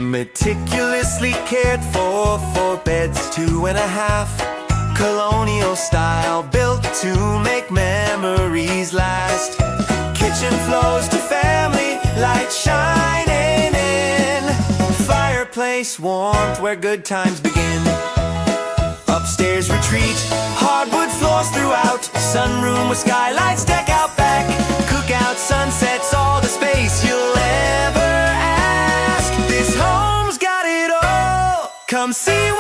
Meticulously cared for, 4 beds, 2.5. Colonial style, built to make memories last. Kitchen flows to family, light shining in. Fireplace warmth where good times begin. Upstairs retreat, hardwood floors throughout. Sunroom with skylights, deck out back. Cookout, sunsets, all the space you'll ever ask. This home's got it all. Come see what